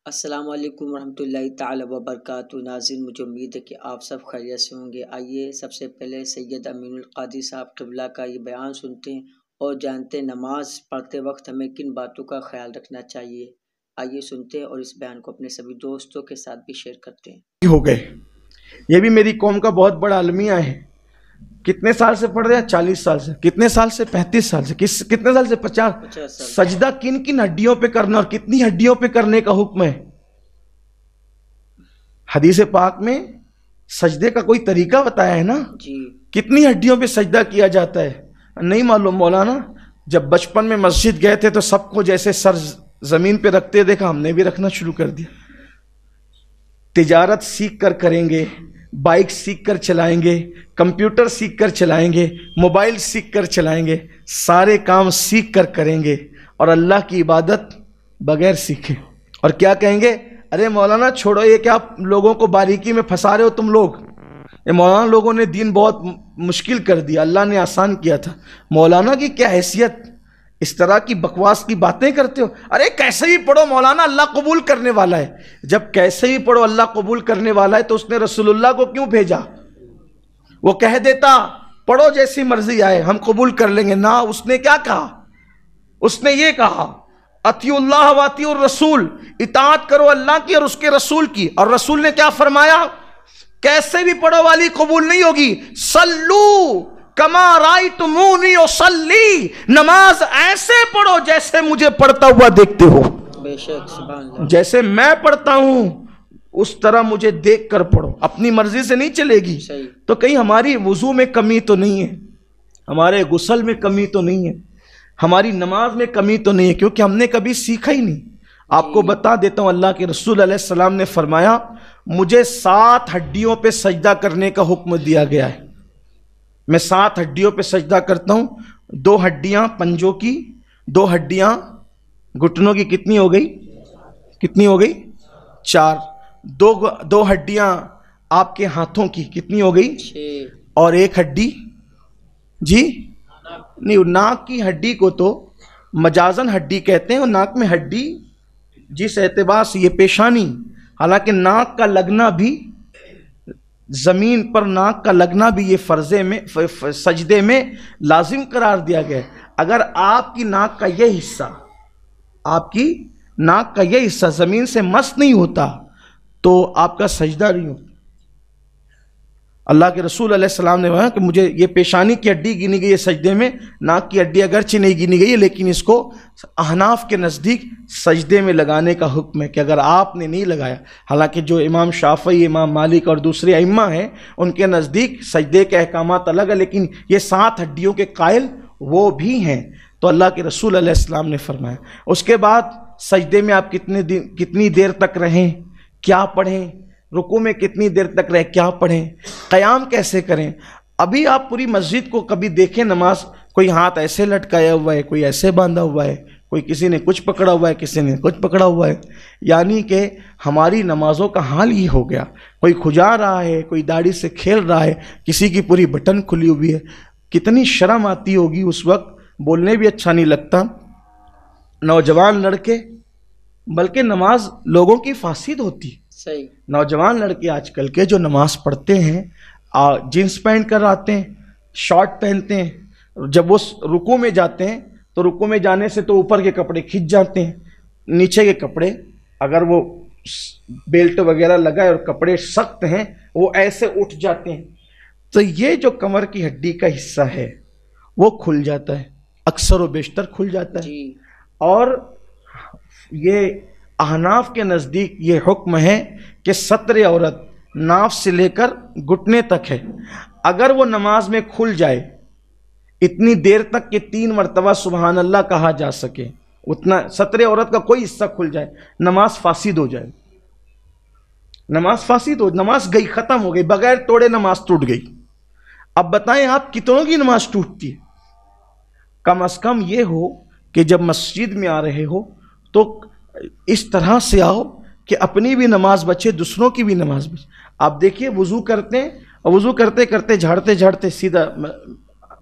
السلام علیکم ورحمۃ اللہ تعالی وبرکاتہ۔ ناظرین، مجھے امید ہے کہ آپ سب خیریت سے ہوں گے۔ آئیے سب سے پہلے سید امین القادری صاحب قبلہ کا یہ بیان سنتے ہیں اور جانتے ہیں نماز پڑھتے وقت ہمیں کن باتوں کا خیال رکھنا چاہیے۔ آئیے سنتے ہیں اور اس بیان کو اپنے سبھی دوستوں کے ساتھ بھی شیئر کرتے ہیں۔ ہو گئے، یہ بھی میری قوم کا بہت بڑا المیہ ہے۔ کتنے سال سے پڑھ رہے ہیں؟ 40 سال سے۔ کتنے سال سے؟ 35 سال سے۔ کتنے سال سے؟ 50 سال۔ سجدہ کن کن ہڈیوں پہ کرنا اور کتنی ہڈیوں پہ کرنے کا حکم ہے؟ حدیث پاک میں سجدے کا کوئی طریقہ بتایا ہے نا جی۔ کتنی ہڈیوں پہ سجدہ کیا جاتا ہے؟ نہیں معلوم مولانا؟ جب بچپن میں مسجد گئے تھے تو سب کو جیسے سر زمین پہ رکھتے دیکھا، ہم نے بھی رکھنا شروع کر دیا۔ تجارت سیکھ کر کریں گے، بائک سیکھ کر چلائیں گے، کمپیوٹر سیکھ کر چلائیں گے، موبائل سیکھ کر چلائیں گے، سارے کام سیکھ کر کریں گے، اور اللہ کی عبادت بغیر سیکھے۔ اور کیا کہیں گے؟ ارے مولانا چھوڑو، یہ کیا لوگوں کو باریکی میں پھنسا رہے ہو تم لوگ؟ یہ مولانا لوگوں نے دین بہت مشکل کر دیا، اللہ نے آسان کیا تھا۔ مولانا کی کیا حیثیت؟ اس طرح کی بکواس کی باتیں کرتے ہو؟ ارے کیسے بھی پڑھو مولانا، اللہ قبول کرنے والا ہے۔ جب کیسے بھی پڑھو اللہ قبول کرنے والا ہے تو اس نے رسول اللہ کو کیوں بھیجا؟ وہ کہہ دیتا پڑھو جیسی مرضی آئے ہم قبول کر لیں گے، نہ، اس نے کیا کہا؟ اس نے یہ کہا اطیعوا اللہ و اطیعوا الرسول، اطاعت کرو اللہ کی اور اس کے رسول کی۔ اور رسول نے کیا فرمایا؟ کیسے بھی پڑھو والی قبول نہیں ہوگی۔ صلو کما رأیتمونی اصلی، نماز ایسے پڑھو جیسے مجھے پڑھتا ہوا دیکھتے ہو۔ بے شک، سبحان اللہ۔ جیسے میں پڑھتا ہوں اس طرح مجھے دیکھ کر پڑھو، اپنی مرضی سے نہیں چلے گی۔ صحیح۔ تو کہیں ہماری وضو میں کمی تو نہیں ہے، ہمارے غسل میں کمی تو نہیں ہے، ہماری نماز میں کمی تو نہیں ہے، کیونکہ ہم نے کبھی سیکھا ہی نہیں۔ آپ کو بتا دیتا ہوں، اللہ کے رسول علیہ السلام نے فرمایا مجھے 7 ہڈیوں پہ سجدہ کرنے کا حکم دیا گیا ہے۔ میں 7 ہڈیوں پہ سجدہ کرتا ہوں۔ 2 ہڈیاں پنجوں کی، 2 ہڈیاں گھٹنوں کی، کتنی ہو گئی؟ کتنی ہو گئی؟ 4۔ 2 ہڈیاں آپ کے ہاتھوں کی، کتنی ہو گئی؟ 6۔ اور 1 ہڈی، جی نہیں، ناک کی ہڈی کو تو مجازن ہڈی کہتے ہیں، اور ناک میں ہڈی جس اعتبار سے یہ پیشانی، حالانکہ ناک کا لگنا بھی زمین پر، ناک کا لگنا بھی یہ فرضے میں سجدے میں لازم قرار دیا گیا ہے۔ اگر آپ کی ناک کا یہ حصہ، آپ کی ناک کا یہ حصہ زمین سے مس نہیں ہوتا تو آپ کا سجدہ نہیں ہوتا۔ اللہ کے رسول علیہ السلام نے کہا کہ مجھے یہ پیشانی کی ہڈی گنی گئی ہے سجدے میں، ناک کی ہڈی اگرچہ نہیں گنی گئی ہے، لیکن اس کو احناف کے نزدیک سجدے میں لگانے کا حکم ہے کہ اگر آپ نے نہیں لگایا، حالانکہ جو امام شافعی، امام مالک اور دوسرے ائمہ ہیں ان کے نزدیک سجدے کے احکامات الگ ہیں، لیکن یہ 7 ہڈیوں کے قائل وہ بھی ہیں۔ تو اللہ کے رسول علیہ السلام نے فرمایا۔ اس کے بعد سجدے میں آپ کتنی دیر تک رہیں، کیا پڑھیں، رکوع میں کتنی دیر تک رہیں، کیا پڑھیں، قیام کیسے کریں۔ ابھی آپ پوری مسجد کو کبھی دیکھیں نماز، کوئی ہاتھ ایسے لٹکایا ہوا ہے، کوئی ایسے باندھا ہوا ہے، کوئی کسی نے کچھ پکڑا ہوا ہے، کسی نے کچھ پکڑا ہوا ہے، یعنی کہ ہماری نمازوں کا حال یہ ہو گیا۔ کوئی کھجا رہا ہے، کوئی داڑھی سے کھیل رہا ہے، کسی کی پوری بٹن کھلی ہوئی ہے۔ کتنی شرم آتی ہوگی اس وقت، بولنے بھی اچھا نہیں لگتا۔ نوجوان لڑکے، بلکہ نماز لوگوں کی فاسد ہوتی ہے۔ صحیح۔ نوجوان لڑکے آج کل کے جو نماز پڑھتے ہیں، جینس پہن کر آتے ہیں، شارٹ پہنتے ہیں، جب وہ رکوع میں جاتے ہیں تو رکوع میں جانے سے تو اوپر کے کپڑے کھنچ جاتے ہیں، نیچے کے کپڑے اگر وہ بیلٹ وغیرہ لگائے اور کپڑے سخت ہیں وہ ایسے اٹھ جاتے ہیں، تو یہ جو کمر کی ہڈی کا حصہ ہے وہ کھل جاتا ہے، اکثر و بیشتر کھل جاتا ہے۔ جی۔ اور یہ احناف کے نزدیک یہ حکم ہے کہ ستر عورت ناف سے لے کر گھٹنے تک ہے۔ اگر وہ نماز میں کھل جائے اتنی دیر تک کہ 3 مرتبہ سبحان اللہ کہا جا سکے، اتنا ستر عورت کا کوئی حصہ کھل جائے، نماز فاسد ہو جائے، نماز فاسد ہو، نماز گئی، ختم ہو گئی، بغیر توڑے نماز ٹوٹ گئی۔ اب بتائیں آپ کتنوں کی نماز ٹوٹتی ہے؟ کم از کم یہ ہو کہ جب مسجد میں آ رہے ہو تو اس طرح سے آؤ کہ اپنی بھی نماز بچے، دوسروں کی بھی نماز بچے۔ آپ دیکھیے وضو کرتے ہیں اور وضو کرتے کرتے جھاڑتے جھاڑتے سیدھا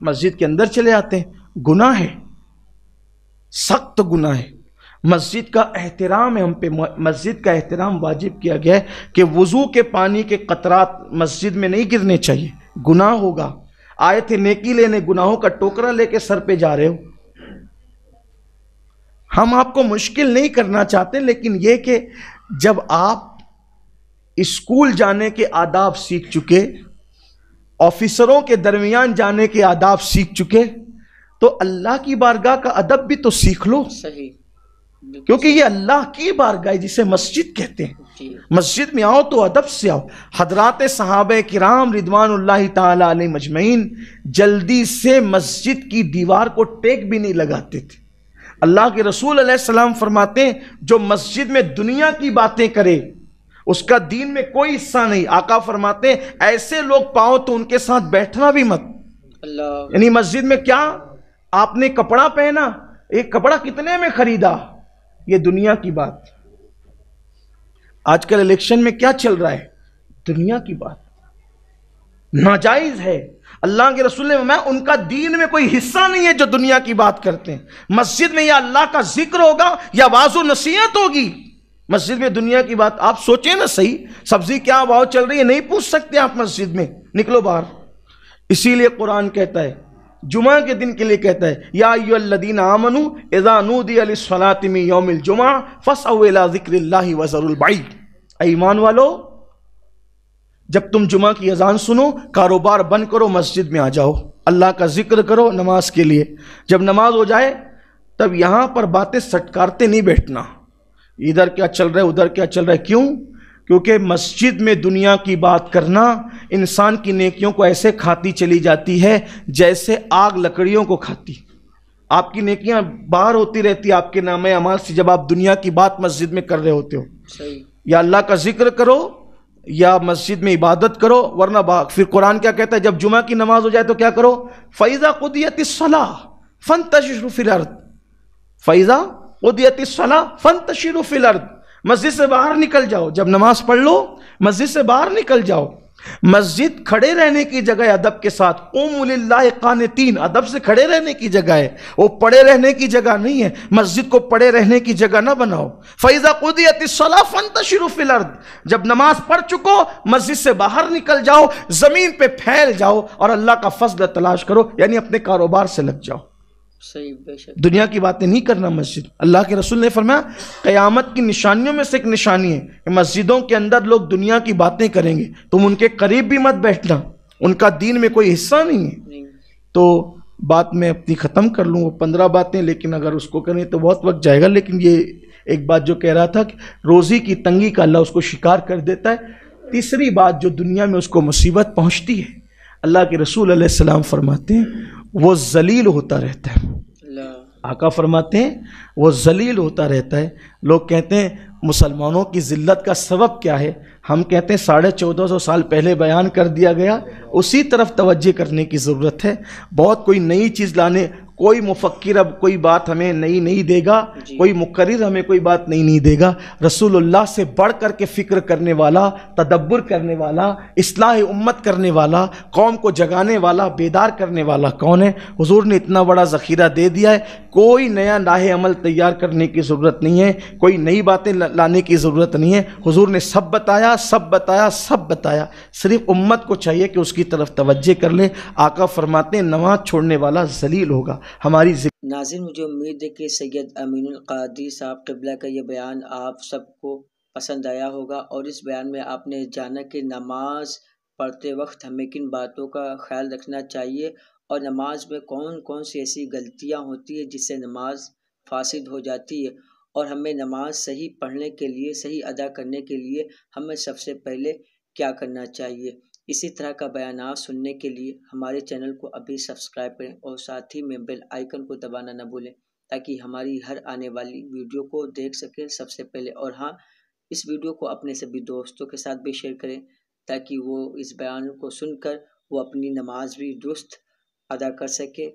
مسجد کے اندر چلے آتے ہیں، گناہ ہے، سخت گناہ ہے۔ مسجد کا احترام ہے ہم پہ، مسجد کا احترام واجب کیا گیا ہے کہ وضو کے پانی کے قطرات مسجد میں نہیں گرنے چاہیے، گناہ ہوگا۔ آئے تھے نیکی لینے، گناہوں کا ٹوکرا لے کے سر پہ جا رہے ہو۔ ہم آپ کو مشکل نہیں کرنا چاہتے، لیکن یہ کہ جب آپ اسکول جانے کے آداب سیکھ چکے، آفیسروں کے درمیان جانے کے آداب سیکھ چکے، تو اللہ کی بارگاہ کا ادب بھی تو سیکھ لو، صحیح، کیونکہ یہ اللہ کی بارگاہ ہے جسے مسجد کہتے ہیں۔ مسجد میں آؤ تو ادب سے آؤ۔ حضرات صحابہ کرام رضوان اللہ تعالی علیہ مجمعین جلدی سے مسجد کی دیوار کو ٹیک بھی نہیں لگاتے تھے۔ اللہ کے رسول علیہ السلام فرماتے ہیں جو مسجد میں دنیا کی باتیں کرے اس کا دین میں کوئی حصہ نہیں۔ آقا فرماتے ہیں ایسے لوگ پاؤ تو ان کے ساتھ بیٹھنا بھی مت۔ اللہ، یعنی مسجد میں کیا آپ نے کپڑا پہنا، ایک کپڑا کتنے میں خریدا، یہ دنیا کی بات۔ آج کل الیکشن میں کیا چل رہا ہے، دنیا کی بات، ناجائز ہے۔ اللہ کے رسول نے فرمایا ان کا دین میں کوئی حصہ نہیں ہے جو دنیا کی بات کرتے ہیں۔ مسجد میں یا اللہ کا ذکر ہوگا یا واعظ و نصیحت ہوگی۔ مسجد میں دنیا کی بات، آپ سوچیں نا صحیح، سبزی کیا بھاؤ چل رہی ہے نہیں پوچھ سکتے آپ مسجد میں، نکلو باہر۔ اسی لیے قرآن کہتا ہے، جمعہ کے دن کے لیے کہتا ہے یا ایھا الذین آمنوا اذا نودی للصلاۃ من یوم الجمعہ فاسعوا الی ذکر اللہ وذروا البیع۔ اے ایمان والو، جب تم جمعہ کی اذان سنو کاروبار بند کرو، مسجد میں آ جاؤ، اللہ کا ذکر کرو نماز کے لیے۔ جب نماز ہو جائے تب یہاں پر باتیں سٹکارتے نہیں بیٹھنا، ادھر کیا چل رہا ہے ادھر کیا چل رہا ہے۔ کیوں؟ کیونکہ مسجد میں دنیا کی بات کرنا انسان کی نیکیوں کو ایسے کھاتی چلی جاتی ہے جیسے آگ لکڑیوں کو کھاتی۔ آپ کی نیکیاں باہر ہوتی رہتی آپ کے نام اعمال سے جب آپ دنیا کی بات مسجد میں کر رہے ہوتے ہو۔ صحیح، یا اللہ کا ذکر کرو یا مسجد میں عبادت کرو، ورنہ پھر قرآن کیا کہتا ہے جب جمعہ کی نماز ہو جائے تو کیا کرو، فَإِذَا قُضِيَتِ الصَّلَاةُ فَانتَشِرُوا فِي الْأَرْضِ، فَإِذَا قُضِيَتِ الصَّلَاةُ فَانتَشِرُوا فِي الْأَرْضِ، مسجد سے باہر نکل جاؤ، جب نماز پڑھ لو مسجد سے باہر نکل جاؤ۔ مسجد کھڑے رہنے کی جگہ ہے ادب کے ساتھ، قوموا للہ قانتین، ادب سے کھڑے رہنے کی جگہ ہے، وہ پڑے رہنے کی جگہ نہیں ہے۔ مسجد کو پڑے رہنے کی جگہ نہ بناؤ۔ فَإِذَا قُضِيَتِ الصَّلَاةُ فَانتَشِرُوا فِي الْأَرْضِ، جب نماز پڑھ چکو مسجد سے باہر نکل جاؤ، زمین پہ پھیل جاؤ اور اللہ کا فضل تلاش کرو، یعنی اپنے کاروبار سے لگ جاؤ۔ صحیح، بے شک، دنیا کی باتیں نہیں کرنا مسجد۔ اللہ کے رسول نے فرمایا قیامت کی نشانیوں میں سے ایک نشانی ہے کہ مسجدوں کے اندر لوگ دنیا کی باتیں کریں گے، تم ان کے قریب بھی مت بیٹھنا، ان کا دین میں کوئی حصہ نہیں ہے۔ نہیں، تو بات میں اپنی ختم کر لوں، وہ 15 باتیں، لیکن اگر اس کو کریں تو بہت وقت جائے گا۔ لیکن یہ ایک بات جو کہہ رہا تھا کہ روزی کی تنگی کا اللہ اس کو شکار کر دیتا ہے۔ تیسری بات جو دنیا میں اس کو مصیبت پہنچتی ہے، اللہ کے رسول علیہ السلام فرماتے ہیں وہ ذلیل ہوتا رہتا ہے۔ اللہ، آقا فرماتے ہیں وہ ذلیل ہوتا رہتا ہے۔ لوگ کہتے ہیں مسلمانوں کی ذلت کا سبب کیا ہے، ہم کہتے ہیں 1450 سال پہلے بیان کر دیا گیا، اسی طرف توجہ کرنے کی ضرورت ہے۔ بہت کوئی نئی چیز لانے، کوئی مفکر اب کوئی بات ہمیں نئی نہیں دے گا، کوئی مقرر ہمیں کوئی بات نئی نہیں دے گا۔ رسول اللہ سے بڑھ کر کے فکر کرنے والا، تدبر کرنے والا، اصلاح امت کرنے والا، قوم کو جگانے والا، بیدار کرنے والا کون ہے؟ حضور نے اتنا بڑا ذخیرہ دے دیا ہے، کوئی نیا راہ عمل تیار کرنے کی ضرورت نہیں ہے، کوئی نئی باتیں لانے کی ضرورت نہیں ہے۔ حضور نے سب بتایا، سب بتایا، سب بتایا، صرف امت کو چاہیے کہ اس کی طرف توجہ کر لے۔ آقا فرماتے ہیں نماز چھوڑنے والا ذلیل ہوگا۔ ہماری ناظرین، مجھے امید ہے کہ سید امین القادری صاحب قبلہ کا یہ بیان آپ سب کو پسند آیا ہوگا، اور اس بیان میں آپ نے جانا کہ نماز پڑھتے وقت ہمیں کن باتوں کا خیال رکھنا چاہیے، اور نماز میں کون کون سی ایسی غلطیاں ہوتی ہیں جس سے نماز فاسد ہو جاتی ہے، اور ہمیں نماز صحیح پڑھنے کے لیے، صحیح ادا کرنے کے لیے ہمیں سب سے پہلے کیا کرنا چاہیے۔ اسی طرح کا بیانات سننے کے لیے ہمارے چینل کو ابھی سبسکرائب کریں، اور ساتھ ہی میں بیل آئیکن کو دبانا نہ بھولیں تاکہ ہماری ہر آنے والی ویڈیو کو دیکھ سکیں سب سے پہلے۔ اور ہاں، اس ویڈیو کو اپنے سبھی دوستوں کے ساتھ بھی شیئر کریں تاکہ وہ اس بیان کو سن کر وہ اپنی نماز بھی درست ادا کر سکے